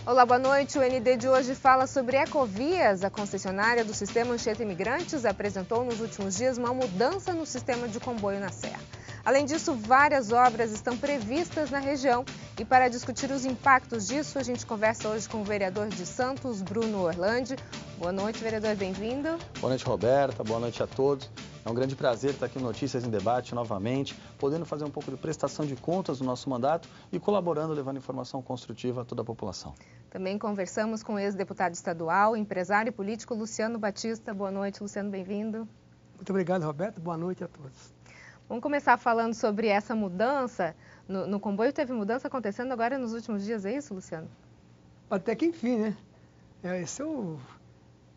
Olá, boa noite. O ND de hoje fala sobre Ecovias. A concessionária do sistema Anchieta Imigrantes apresentou nos últimos dias uma mudança no sistema de comboio na Serra. Além disso, várias obras estão previstas na região. E para discutir os impactos disso, a gente conversa hoje com o vereador de Santos, Bruno Orlandi. Boa noite, vereador, bem-vindo. Boa noite, Roberta. Boa noite a todos. É um grande prazer estar aqui no Notícias em Debate novamente, podendo fazer um pouco de prestação de contas do nosso mandato e colaborando, levando informação construtiva a toda a população. Também conversamos com o ex-deputado estadual, empresário e político Luciano Batista. Boa noite, Luciano, bem-vindo. Muito obrigado, Roberto. Boa noite a todos. Vamos começar falando sobre essa mudança. No comboio teve mudança acontecendo agora nos últimos dias, é isso, Luciano? Até que enfim, né? Esse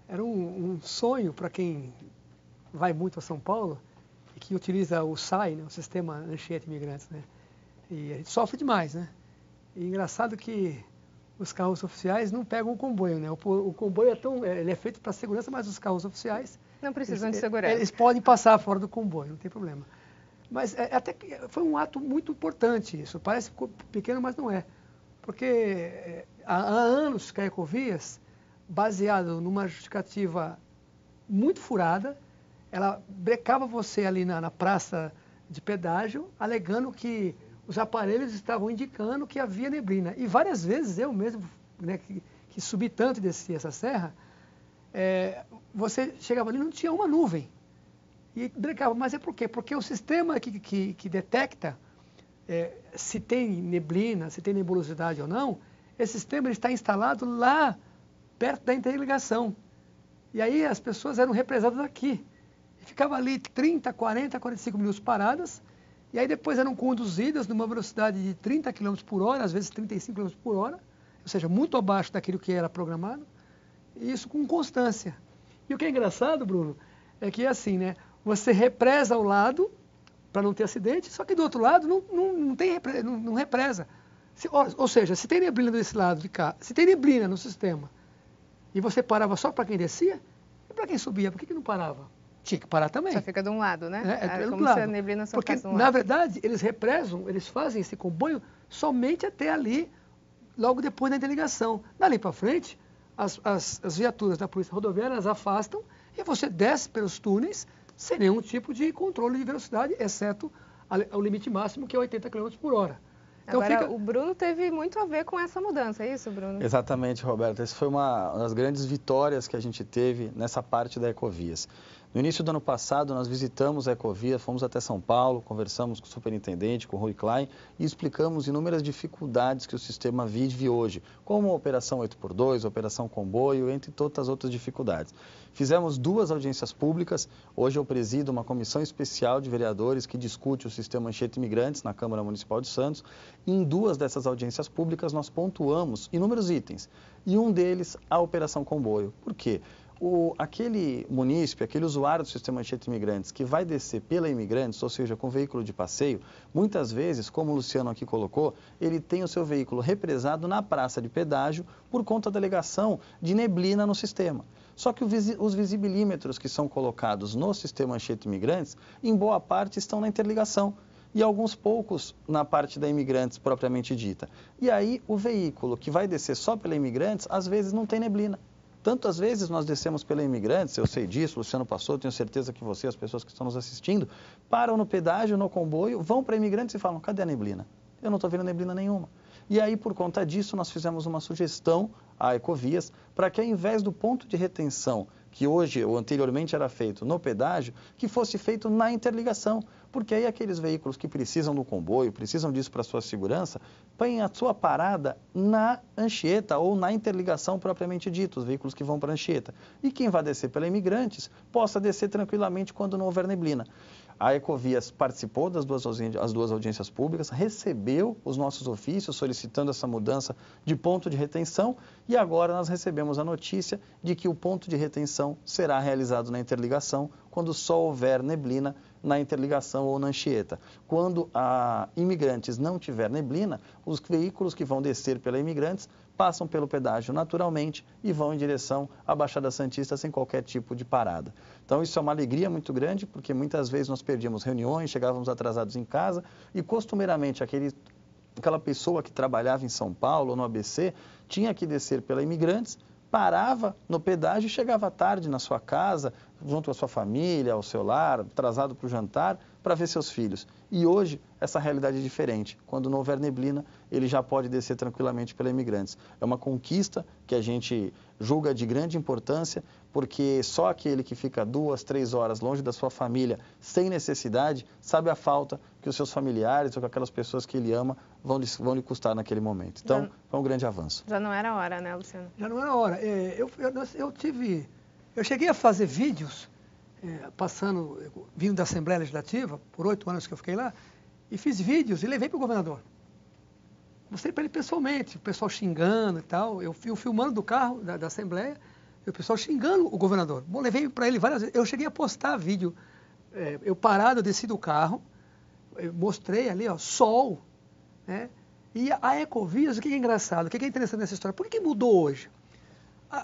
era um sonho para quem vai muito a São Paulo e que utiliza o SAI, né, o Sistema Anchieta Imigrantes, né? E a gente sofre demais, né? E engraçado que os carros oficiais não pegam o comboio, né? O comboio ele é feito para segurança, mas os carros oficiais não precisam de segurança. Eles podem passar fora do comboio, não tem problema. Mas até que foi um ato muito importante isso. Parece pequeno, mas não é. Porque há anos que a Ecovias, baseado numa justificativa muito furada, ela brecava você ali na praça de pedágio, alegando que os aparelhos estavam indicando que havia neblina. E várias vezes eu mesmo, né, que subi tanto e desci essa serra, você chegava ali e não tinha uma nuvem. E brecava, mas é por quê? Porque o sistema que detecta se tem neblina, se tem nebulosidade ou não, esse sistema está instalado lá perto da interligação. E aí as pessoas eram represadas aqui. E ficava ali 30, 40, 45 minutos paradas, e aí depois eram conduzidas numa velocidade de 30 km por hora, às vezes 35 km por hora, ou seja, muito abaixo daquilo que era programado, e isso com constância. E o que é engraçado, Bruno, é que assim, né? Você represa ao lado para não ter acidente, só que do outro lado não represa. Ou seja, se tem neblina desse lado de cá, se tem neblina no sistema, e você parava só para quem descia, e para quem subia, por que não parava? Tinha que parar também. Só fica de um lado, né? É como se a neblina só ficasse de um lado. Na verdade, eles represam, eles fazem esse comboio somente até ali, logo depois da interligação. Dali para frente, as viaturas da Polícia Rodoviária, elas afastam e você desce pelos túneis sem nenhum tipo de controle de velocidade, exceto o limite máximo, que é 80 km por hora. Então, agora, o Bruno teve muito a ver com essa mudança, é isso, Bruno? Exatamente, Roberto. Essa foi uma das grandes vitórias que a gente teve nessa parte da Ecovias. No início do ano passado, nós visitamos a Ecovia, fomos até São Paulo, conversamos com o superintendente, com o Rui Klein, e explicamos inúmeras dificuldades que o sistema vive hoje, como a Operação 8x2, a Operação Comboio, entre tantas outras dificuldades. Fizemos 2 audiências públicas, hoje eu presido uma comissão especial de vereadores que discute o sistema Anchieta Imigrantes na Câmara Municipal de Santos, e em 2 dessas audiências públicas nós pontuamos inúmeros itens, e um deles a Operação Comboio. Por quê? Aquele munícipe, aquele usuário do sistema Anchieta Imigrantes que vai descer pela Imigrantes, ou seja, com veículo de passeio, muitas vezes, como o Luciano aqui colocou, ele tem o seu veículo represado na praça de pedágio por conta da alegação de neblina no sistema. Só que os visibilímetros que são colocados no sistema Anchieta Imigrantes, em boa parte estão na interligação e alguns poucos na parte da Imigrantes propriamente dita. E aí o veículo que vai descer só pela Imigrantes, às vezes não tem neblina. Tantas vezes nós descemos pela Imigrantes, eu sei disso, o Luciano passou, tenho certeza que você, as pessoas que estão nos assistindo, param no pedágio, no comboio, vão para Imigrantes e falam, cadê a neblina? Eu não estou vendo neblina nenhuma. E aí, por conta disso, nós fizemos uma sugestão à Ecovias para que, ao invés do ponto de retenção, que hoje ou anteriormente era feito no pedágio, que fosse feito na interligação. Porque aí aqueles veículos que precisam do comboio, precisam disso para a sua segurança, põem a sua parada na Anchieta ou na interligação propriamente dita, os veículos que vão para a Anchieta. E quem vai descer pela Imigrantes, possa descer tranquilamente quando não houver neblina. A Ecovias participou das 2 audiências públicas, recebeu os nossos ofícios solicitando essa mudança de ponto de retenção e agora nós recebemos a notícia de que o ponto de retenção será realizado na interligação quando só houver neblina na interligação ou na Anchieta. Quando a Imigrantes não tiver neblina, os veículos que vão descer pela Imigrantes passam pelo pedágio naturalmente e vão em direção à Baixada Santista sem qualquer tipo de parada. Então isso é uma alegria muito grande, porque muitas vezes nós perdíamos reuniões, chegávamos atrasados em casa e costumeiramente aquele aquela pessoa que trabalhava em São Paulo ou no ABC tinha que descer pela Imigrantes, parava no pedágio e chegava tarde na sua casa, junto com a sua família, ao seu lar, atrasado para o jantar, para ver seus filhos. E hoje, essa realidade é diferente. Quando não houver neblina, ele já pode descer tranquilamente pela Imigrantes. É uma conquista que a gente julga de grande importância, porque só aquele que fica 2, 3 horas longe da sua família, sem necessidade, sabe a falta que os seus familiares ou que aquelas pessoas que ele ama vão lhe custar naquele momento. Então, foi um grande avanço. Já não era hora, né, Luciano? Já não era hora. Eu cheguei a fazer vídeos, vindo da Assembleia Legislativa, por 8 anos que eu fiquei lá, e fiz vídeos e levei para o governador. Mostrei para ele pessoalmente, o pessoal xingando e tal, eu filmando do carro da Assembleia, e o pessoal xingando o governador. Bom, levei para ele várias vezes, eu cheguei a postar vídeo, eu parado, eu desci do carro, eu mostrei ali, ó, sol, né? E a Ecovias, o que é engraçado, o que é interessante nessa história, por que mudou hoje?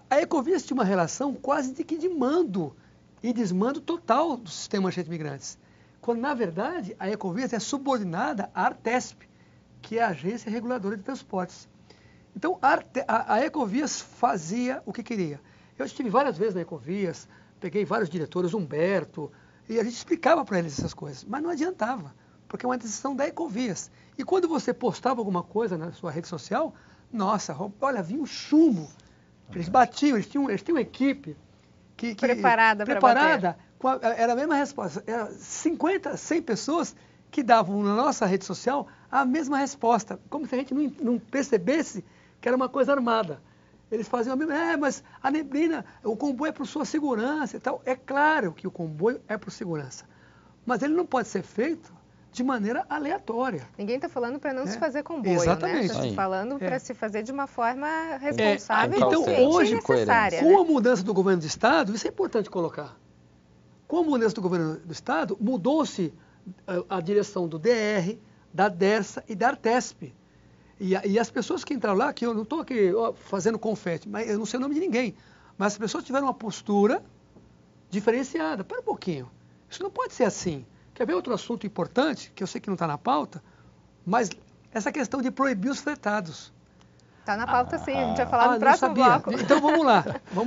A Ecovias tinha uma relação quase de mando e desmando total do sistema Anchieta Imigrantes, quando, na verdade, a Ecovias é subordinada à Artesp, que é a Agência Reguladora de Transportes. Então, a Ecovias fazia o que queria. Eu estive várias vezes na Ecovias, peguei vários diretores, Humberto, e a gente explicava para eles essas coisas, mas não adiantava, porque é uma decisão da Ecovias. E quando você postava alguma coisa na sua rede social, nossa, olha, vinha um chumbo. Eles batiam, eles tinham uma equipe preparada, era a mesma resposta. Era 50, 100 pessoas que davam na nossa rede social a mesma resposta, como se a gente não percebesse que era uma coisa armada. Eles faziam a mesma, mas a neblina, o comboio é para sua segurança e tal. É claro que o comboio é para segurança, mas ele não pode ser feito de maneira aleatória. Ninguém está falando para não se fazer comboio, exatamente, né? Está se falando para se fazer de uma forma responsável então, e hoje, necessária. Com a mudança do governo do Estado, isso é importante colocar. Com a mudança do governo do Estado, mudou-se a direção do DR, da DERSA e da Artesp. E as pessoas que entraram lá, que eu não estou aqui fazendo confete, mas eu não sei o nome de ninguém, mas as pessoas tiveram uma postura diferenciada. Espera um pouquinho, isso não pode ser assim. Quer ver outro assunto importante, que eu sei que não está na pauta, mas essa questão de proibir os fretados. Está na pauta sim, a gente vai falar no próximo bloco. Então vamos lá,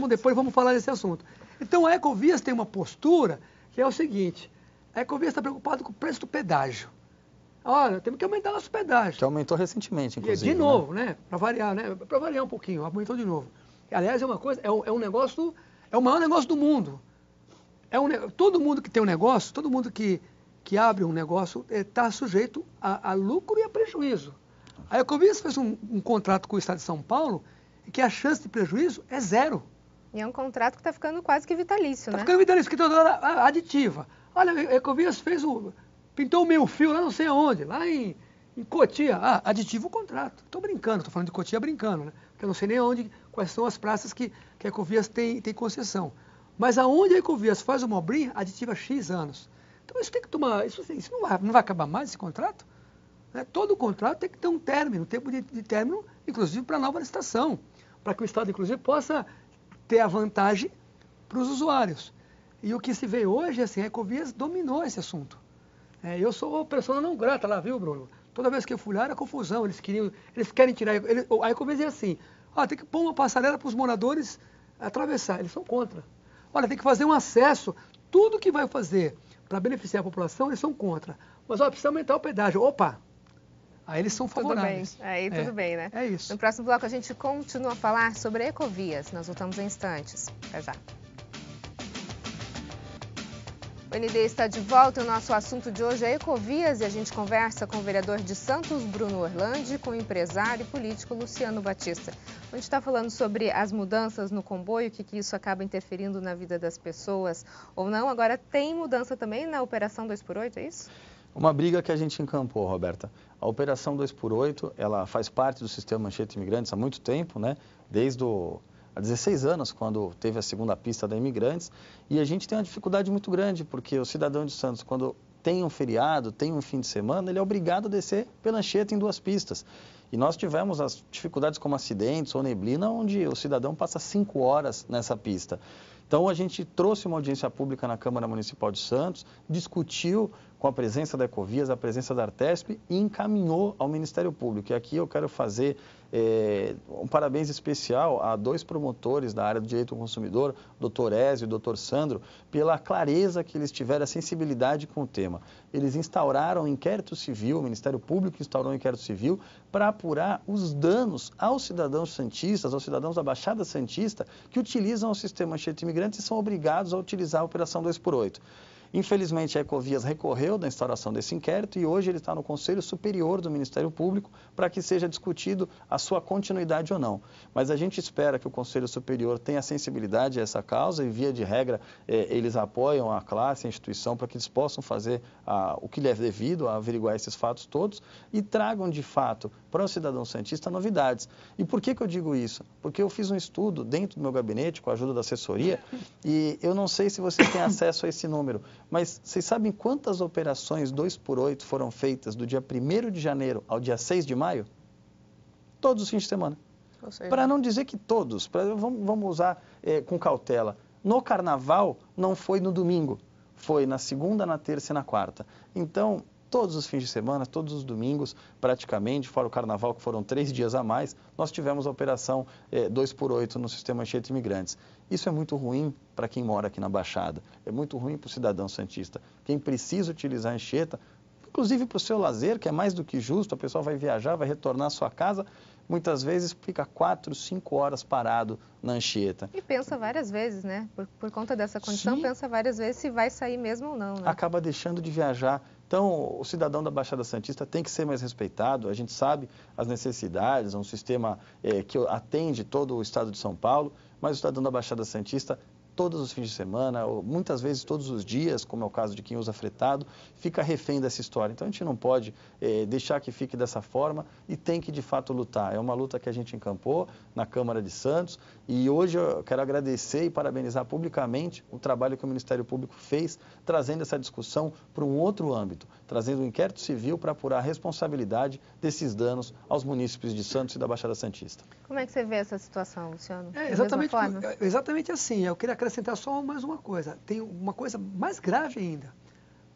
depois vamos falar desse assunto. Então a Ecovias tem uma postura que é o seguinte, a Ecovias está preocupada com o preço do pedágio. Olha, temos que aumentar nosso pedágio. Que aumentou recentemente, inclusive. De novo, né? Para variar, né? Para variar um pouquinho, aumentou de novo. Aliás, é uma coisa, é um negócio, é o maior negócio do mundo. Todo mundo que tem um negócio, todo mundo que abre um negócio está sujeito a lucro e a prejuízo. A Ecovias fez um contrato com o Estado de São Paulo e que a chance de prejuízo é 0. E é um contrato que está ficando quase que vitalício, né? Está ficando vitalício, porque toda hora aditiva. Olha, a Ecovias pintou o meio fio lá não sei aonde, lá em Cotia. Aditiva o contrato. Estou brincando, estou falando de Cotia brincando, né? Porque eu não sei nem quais são as praças que a Ecovias tem concessão. Mas aonde a Ecovias faz uma obrinha, aditiva X anos. Então isso tem que tomar, isso não vai acabar mais esse contrato? Né? Todo contrato tem que ter um término, tempo de término, inclusive para a nova licitação, para que o Estado, inclusive, possa ter a vantagem para os usuários. E o que se vê hoje, assim, a Ecovias dominou esse assunto. Eu sou persona não grata lá, viu, Bruno? Toda vez que eu fui lá era confusão, eles querem tirar, a Ecovias é assim, tem que pôr uma passarela para os moradores atravessar, eles são contra. Olha, tem que fazer um acesso, tudo que vai fazer para beneficiar a população, eles são contra. Mas, precisa aumentar o pedágio. Opa! Aí eles são favoráveis. Tudo bem. Aí tudo bem, né? É isso. No próximo bloco a gente continua a falar sobre Ecovias. Nós voltamos em instantes. Até já. O ND está de volta. O nosso assunto de hoje é Ecovias e a gente conversa com o vereador de Santos, Bruno Orlandi, com o empresário e político Luciano Batista. A gente está falando sobre as mudanças no comboio, o que isso acaba interferindo na vida das pessoas ou não. Agora tem mudança também na Operação 2x8, é isso? Uma briga que a gente encampou, Roberta. A Operação 2x8, ela faz parte do sistema Anchieta Imigrantes há muito tempo, né? Desde há 16 anos, quando teve a segunda pista da Imigrantes, e a gente tem uma dificuldade muito grande, porque o cidadão de Santos, quando tem um feriado, tem um fim de semana, ele é obrigado a descer pela Anchieta em 2 pistas. E nós tivemos as dificuldades como acidentes ou neblina, onde o cidadão passa 5 horas nessa pista. Então, a gente trouxe uma audiência pública na Câmara Municipal de Santos, discutiu com a presença da Ecovias, a presença da Artesp, e encaminhou ao Ministério Público. E aqui eu quero fazer um parabéns especial a 2 promotores da área do direito ao consumidor, o Dr. Ézio e o Dr. Sandro, pela clareza que eles tiveram, a sensibilidade com o tema. Eles instauraram um inquérito civil, o Ministério Público instaurou um inquérito civil para apurar os danos aos cidadãos santistas, aos cidadãos da Baixada Santista, que utilizam o sistema Anchieta Imigrante e são obrigados a utilizar a Operação 2x8. Infelizmente, a Ecovias recorreu da instauração desse inquérito e hoje ele está no Conselho Superior do Ministério Público para que seja discutido a sua continuidade ou não. Mas a gente espera que o Conselho Superior tenha sensibilidade a essa causa e, via de regra, eles apoiam a classe, a instituição, para que eles possam fazer o que lhe é devido a averiguar esses fatos todos e tragam, de fato, para o cidadão santista novidades. E por que eu digo isso? Porque eu fiz um estudo dentro do meu gabinete, com a ajuda da assessoria, e eu não sei se vocês têm acesso a esse número, mas vocês sabem quantas operações 2x8 foram feitas do dia 1º de janeiro ao dia 6 de maio? Todos os fins de semana. Para não dizer que todos, vamos usar com cautela. No carnaval não foi no domingo, foi na segunda, na terça e na quarta. Então, todos os fins de semana, todos os domingos, praticamente, fora o carnaval, que foram 3 dias a mais, nós tivemos a operação 2x8 no sistema Anchieta Imigrantes. Isso é muito ruim para quem mora aqui na Baixada, é muito ruim para o cidadão santista. Quem precisa utilizar a Anchieta, inclusive para o seu lazer, que é mais do que justo, a pessoa vai viajar, vai retornar à sua casa, muitas vezes fica 4, 5 horas parado na Anchieta. E pensa várias vezes, né? Por conta dessa condição, sim, pensa várias vezes se vai sair mesmo ou não, né? Acaba deixando de viajar. Então, o cidadão da Baixada Santista tem que ser mais respeitado. A gente sabe as necessidades, é um sistema que atende todo o estado de São Paulo, mas o cidadão da Baixada Santista, todos os fins de semana, ou muitas vezes todos os dias, como é o caso de quem usa fretado, fica refém dessa história. Então, a gente não pode deixar que fique dessa forma e tem que, de fato, lutar. É uma luta que a gente encampou na Câmara de Santos e hoje eu quero agradecer e parabenizar publicamente o trabalho que o Ministério Público fez, trazendo essa discussão para um outro âmbito, trazendo um inquérito civil para apurar a responsabilidade desses danos aos munícipes de Santos e da Baixada Santista. Como é que você vê essa situação, Luciano? Exatamente assim. Eu queria acrescentar só mais uma coisa. Tem uma coisa mais grave ainda.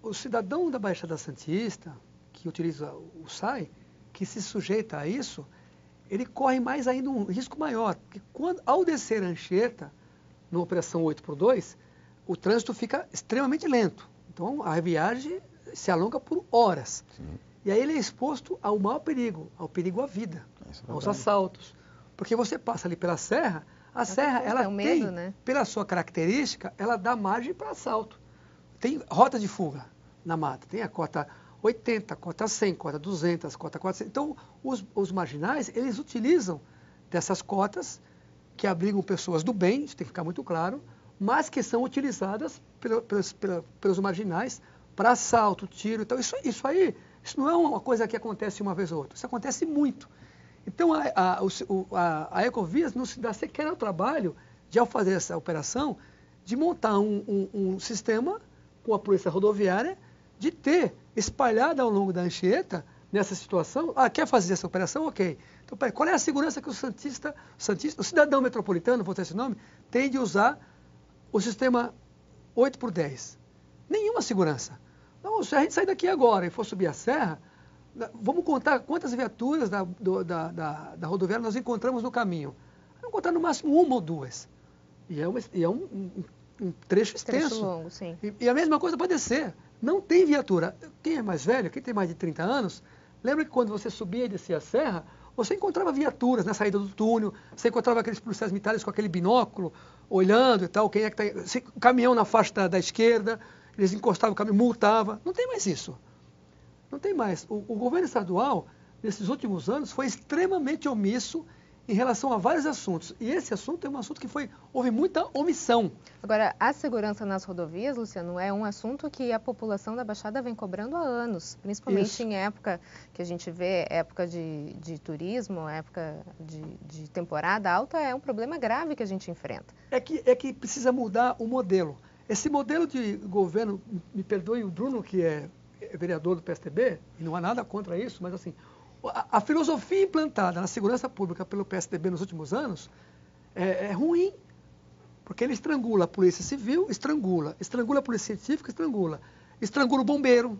O cidadão da Baixada Santista, que utiliza o SAI, que se sujeita a isso, ele corre mais ainda um risco maior. Porque ao descer a Anchieta, na operação 8x2, o trânsito fica extremamente lento. Então, a viagem se alonga por horas. Sim. E aí ele é exposto ao maior perigo, ao perigo à vida, aos assaltos. Porque você passa ali pela serra, a serra, ela tem, medo, né? Pela sua característica, ela dá margem para assalto. Tem rota de fuga na mata, tem a cota 80, cota 100, cota 200, cota 400. Então, os marginais, eles utilizam dessas cotas que abrigam pessoas do bem, isso tem que ficar muito claro, mas que são utilizadas pelos marginais para assalto, tiro. Então, isso não é uma coisa que acontece uma vez ou outra, isso acontece muito. Então, a Ecovias não se dá sequer ao trabalho de, ao fazer essa operação, de montar um sistema com a polícia rodoviária, de ter espalhado ao longo da Anchieta, nessa situação, quer fazer essa operação? Ok. Então, qual é a segurança que o cidadão metropolitano, vou ter esse nome, tem de usar o sistema 8x10? Nenhuma segurança. Então, se a gente sair daqui agora e for subir a serra, vamos contar quantas viaturas da rodoviária nós encontramos no caminho. Vamos encontrar no máximo 1 ou 2. E é um trecho extenso. Trecho longo, sim. E a mesma coisa para descer. Não tem viatura. Quem é mais velho, quem tem mais de 30 anos, lembra que quando você subia e descia a serra, você encontrava viaturas na saída do túnel, você encontrava aqueles policiais militares com aquele binóculo, olhando e tal, quem é que está... O caminhão na faixa da esquerda, eles encostavam o caminhão, multavam. Não tem mais isso. Não tem mais. O governo estadual, nesses últimos anos, foi extremamente omisso em relação a vários assuntos. E esse assunto é um assunto que houve muita omissão. Agora, a segurança nas rodovias, Luciano, é um assunto que a população da Baixada vem cobrando há anos, principalmente em época que a gente vê, época de turismo, época de temporada alta, é um problema grave que a gente enfrenta. É que precisa mudar o modelo. Esse modelo de governo, me perdoe o Bruno, que é vereador do PSDB, e não há nada contra isso, mas assim, a filosofia implantada na segurança pública pelo PSDB nos últimos anos é ruim, porque ele estrangula a polícia civil, estrangula a polícia científica, estrangula o bombeiro,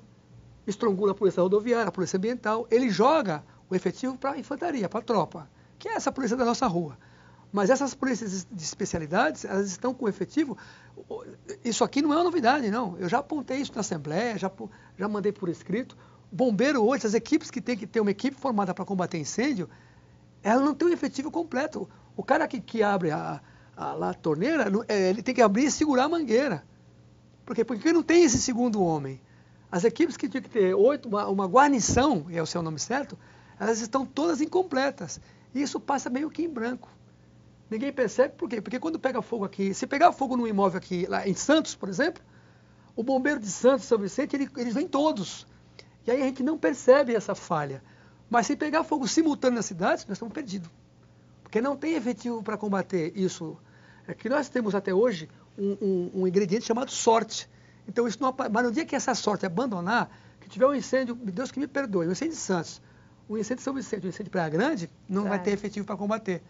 estrangula a polícia rodoviária, a polícia ambiental, ele joga o efetivo para a infantaria, para a tropa, que é essa polícia da nossa rua. Mas essas polícias de especialidades, elas estão com efetivo. Isso aqui não é uma novidade, não. Eu já apontei isso na Assembleia, já mandei por escrito. Bombeiro hoje, as equipes que tem que ter uma equipe formada para combater incêndio, ela não tem um efetivo completo. O cara que abre a torneira, ele tem que abrir e segurar a mangueira. Por quê? Porque não tem esse segundo homem. As equipes que tinham que ter uma guarnição, é o seu nome certo, elas estão todas incompletas. E isso passa meio que em branco. Ninguém percebe por quê? Porque quando pega fogo aqui, se pegar fogo num imóvel aqui, lá em Santos, por exemplo, o bombeiro de Santos, São Vicente, eles vêm todos. E aí a gente não percebe essa falha. Mas se pegar fogo simultâneo nas cidades, nós estamos perdidos. Porque não tem efetivo para combater isso. É que nós temos até hoje um ingrediente chamado sorte. Então, isso não, mas no dia que essa sorte abandonar, que tiver um incêndio, Deus que me perdoe, um incêndio de Santos, um incêndio de São Vicente, um incêndio de Praia Grande, não vai ter efetivo para combater.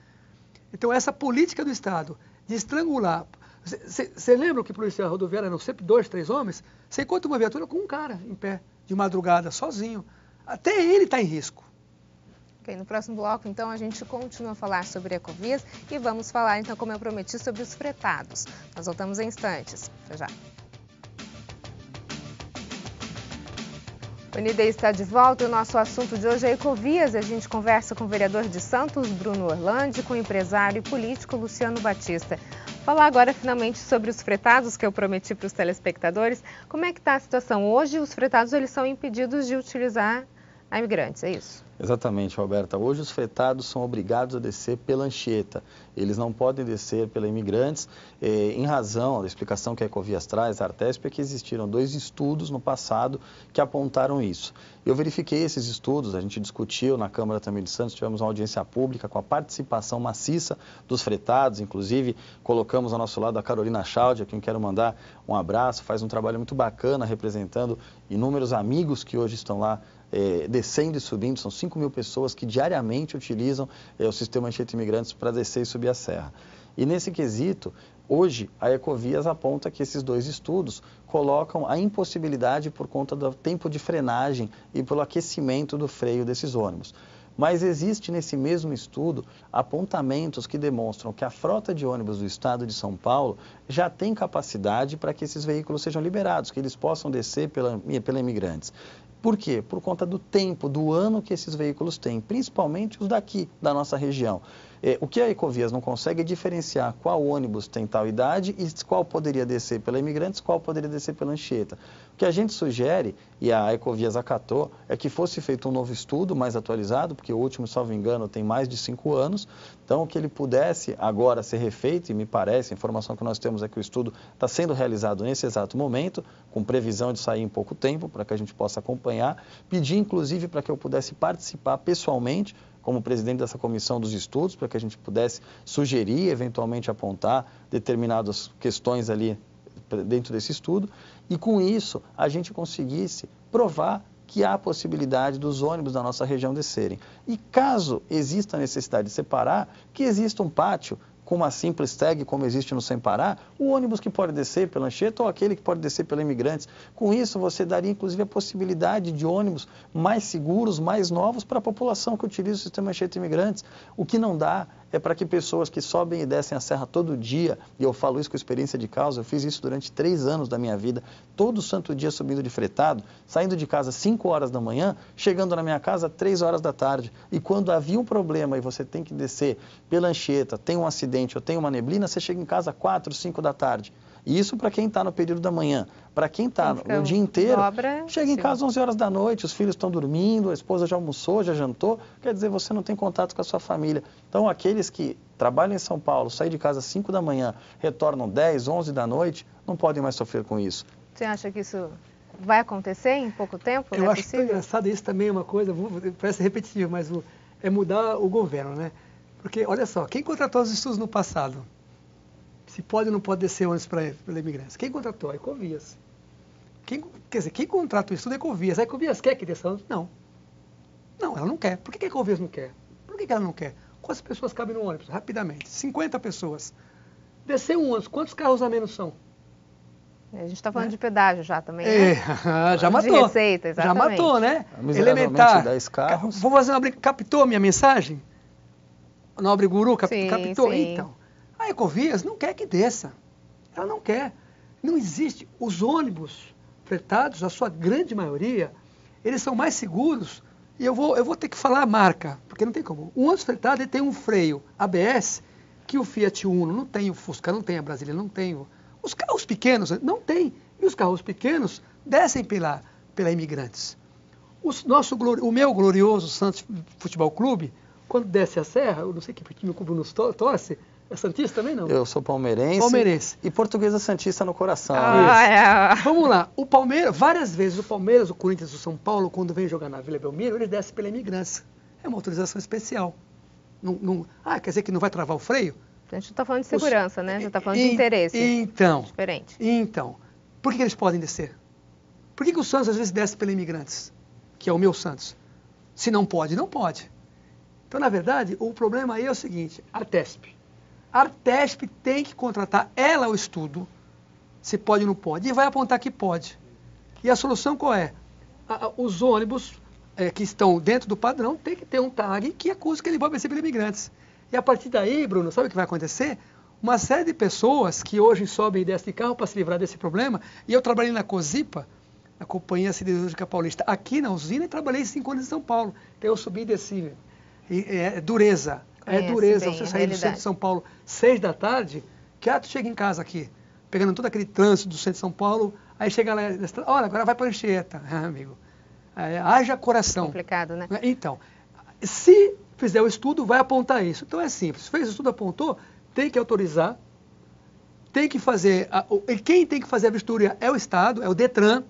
Então, essa política do Estado de estrangular... Você lembra que a polícia rodoviária eram sempre 2, 3 homens? Você encontra uma viatura com um cara em pé, de madrugada, sozinho. Até ele está em risco. Ok, no próximo bloco, então, a gente continua a falar sobre ecovias e vamos falar, então, como eu prometi, sobre os fretados. Nós voltamos em instantes. Até já. O ND está de volta e o nosso assunto de hoje é ecovias. A gente conversa com o vereador de Santos, Bruno Orlandi, com o empresário e político Luciano Batista. Falar agora finalmente sobre os fretados que eu prometi para os telespectadores. Como é que está a situação? Hoje os fretados eles são impedidos de utilizar a imigrantes, é isso? Exatamente, Roberta. Hoje os fretados são obrigados a descer pela Anchieta. Eles não podem descer pela Imigrantes, em razão da explicação que a Ecovias traz, a Artesp, é que existiram 2 estudos no passado que apontaram isso. Eu verifiquei esses estudos, a gente discutiu na Câmara também de Santos, tivemos uma audiência pública com a participação maciça dos fretados, inclusive colocamos ao nosso lado a Carolina Chaldi, a quem quero mandar um abraço, faz um trabalho muito bacana representando inúmeros amigos que hoje estão lá descendo e subindo. São 5.000 pessoas que diariamente utilizam o sistema Anchieta Imigrantes para descer e subir a serra. E nesse quesito, hoje a Ecovias aponta que esses 2 estudos colocam a impossibilidade por conta do tempo de frenagem e pelo aquecimento do freio desses ônibus. Mas existe nesse mesmo estudo apontamentos que demonstram que a frota de ônibus do estado de São Paulo já tem capacidade para que esses veículos sejam liberados, que eles possam descer pela Imigrantes. Por quê? Por conta do tempo, do ano que esses veículos têm, principalmente os daqui, da nossa região. O que a Ecovias não consegue é diferenciar qual ônibus tem tal idade e qual poderia descer pela Imigrantes, qual poderia descer pela Anchieta. O que a gente sugere, e a Ecovias acatou, é que fosse feito um novo estudo mais atualizado, porque o último, salvo engano, tem mais de 5 anos, então que ele pudesse agora ser refeito, e me parece, a informação que nós temos é que o estudo está sendo realizado nesse exato momento, com previsão de sair em pouco tempo, para que a gente possa acompanhar, pedir inclusive para que eu pudesse participar pessoalmente, como presidente dessa comissão dos estudos, para que a gente pudesse sugerir, eventualmente apontar determinadas questões ali dentro desse estudo, e com isso a gente conseguisse provar que há a possibilidade dos ônibus da nossa região descerem. E caso exista a necessidade de separar, que exista um pátio com uma simples tag, como existe no Sem Parar, o ônibus que pode descer pela Anchieta ou aquele que pode descer pela Imigrantes. Com isso, você daria, inclusive, a possibilidade de ônibus mais seguros, mais novos para a população que utiliza o sistema Anchieta Imigrantes. O que não dá é para que pessoas que sobem e descem a serra todo dia, e eu falo isso com experiência de causa, eu fiz isso durante 3 anos da minha vida, todo santo dia subindo de fretado, saindo de casa às 5 horas da manhã, chegando na minha casa às 3 horas da tarde. E quando havia um problema e você tem que descer pela Anchieta, tem um acidente ou tem uma neblina, você chega em casa às 4, 5 da tarde. E isso para quem está no período da manhã. Para quem está no dia inteiro, chega em casa às 11 horas da noite, os filhos estão dormindo, a esposa já almoçou, já jantou, quer dizer, você não tem contato com a sua família. Então, aqueles que trabalham em São Paulo, saem de casa às 5 da manhã, retornam 10, 11 da noite, não podem mais sofrer com isso. Você acha que isso vai acontecer em pouco tempo? Eu acho que é engraçado, isso também é uma coisa, parece repetitivo, mas é mudar o governo, né? Porque, olha só, quem contratou os estudos no passado? Se pode ou não pode descer ônibus pela Imigrantes? Quem contratou? A Ecovias. Quer dizer, quem contrata o estudo é a Ecovias. A Ecovias quer que desça ônibus? Não. Não, ela não quer. Por que a Ecovias não quer? Por que ela não quer? Quantas pessoas cabem no ônibus? Rapidamente. 50 pessoas. Descer um ônibus, quantos carros a menos são? A gente está falando de pedágio já também, né? Já matou. De receita, exatamente. Já matou, né? Elementar. 10 carros. Vou fazer uma brincadeira. Captou a minha mensagem? O nobre guru captou? Sim. Então, a Ecovias não quer que desça. Ela não quer. Não existe. Os ônibus fretados, a sua grande maioria, eles são mais seguros. E eu vou ter que falar a marca, porque não tem como. O ônibus fretado ele tem um freio ABS que o Fiat Uno não tem, o Fusca não tem, a Brasília não tem. Os carros pequenos não tem. E os carros pequenos descem pela Imigrantes. O meu glorioso Santos Futebol Clube, quando desce a serra, eu não sei que time o Bruno torce, é santista também não? Eu sou palmeirense. Palmeirense. E portuguesa santista no coração. Vamos lá. O Palmeiras, várias vezes, o Palmeiras, o Corinthians, o São Paulo, quando vem jogar na Vila Belmiro, eles descem pela Imigrantes. É uma autorização especial. Quer dizer que não vai travar o freio? A gente não está falando de segurança, né? Já está falando de interesse. Então. Diferente. Então. Por que eles podem descer? Por que o Santos às vezes desce pela Imigrantes? Que é o meu Santos. Se não pode, não pode. Então, na verdade, o problema aí é o seguinte, a Artesp. A Artesp tem que contratar ela o estudo, se pode ou não pode, e vai apontar que pode. E a solução qual é? Os ônibus que estão dentro do padrão tem que ter um tag que acusa que ele vai vencer pelos imigrantes. E a partir daí, Bruno, sabe o que vai acontecer? Uma série de pessoas que hoje sobem e descem de carro para se livrar desse problema, e eu trabalhei na COSIPA, na Companhia Siderúrgica Paulista, aqui na usina, e trabalhei 5 anos em São Paulo. Então eu subi e desci. É dureza. Você sair do centro de São Paulo 6 da tarde, que tu chega em casa aqui, pegando todo aquele trânsito do centro de São Paulo, aí chega lá, olha, agora vai para Anchieta, amigo. Haja coração. Complicado, né? Então, se fizer o estudo, vai apontar isso. Então é simples, fez o estudo, apontou, tem que autorizar, tem que fazer, quem tem que fazer a vistoria é o Estado, é o Detran,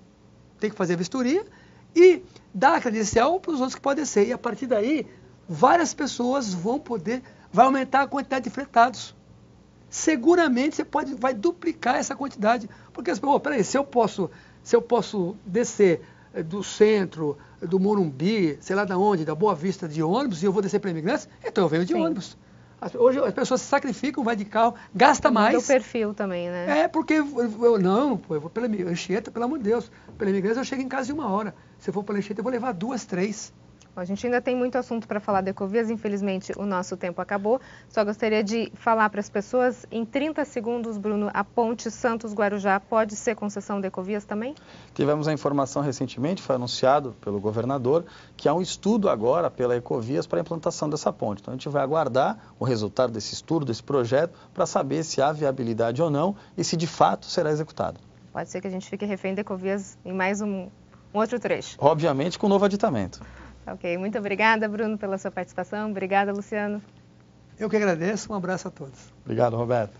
tem que fazer a vistoria e dar a credencial para os outros que podem ser. E a partir daí, várias pessoas vai aumentar a quantidade de fretados. Seguramente você vai duplicar essa quantidade. Porque, peraí, se eu posso descer do centro, do Morumbi, sei lá de onde, da Boa Vista de ônibus, e eu vou descer para Imigrantes, então eu venho de ônibus. Hoje as pessoas se sacrificam, vai de carro, gasta mais. Muda o perfil também, né? Porque eu vou pela Anchieta, pelo amor de Deus. Pela Imigrantes eu chego em casa em 1 hora. Se eu for pela Anchieta, eu vou levar 2, 3. A gente ainda tem muito assunto para falar da Ecovias, infelizmente o nosso tempo acabou. Só gostaria de falar para as pessoas, em 30 segundos, Bruno, a ponte Santos-Guarujá pode ser concessão da Ecovias também? Tivemos a informação recentemente, foi anunciado pelo governador, que há um estudo agora pela Ecovias para a implantação dessa ponte. Então a gente vai aguardar o resultado desse estudo, desse projeto, para saber se há viabilidade ou não e se de fato será executado. Pode ser que a gente fique refém da Ecovias em mais um outro trecho. Obviamente com novo aditamento. Ok, muito obrigada, Bruno, pela sua participação. Obrigada, Luciano. Eu que agradeço. Um abraço a todos. Obrigado, Roberto.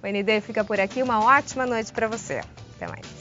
O ND fica por aqui. Uma ótima noite para você. Até mais.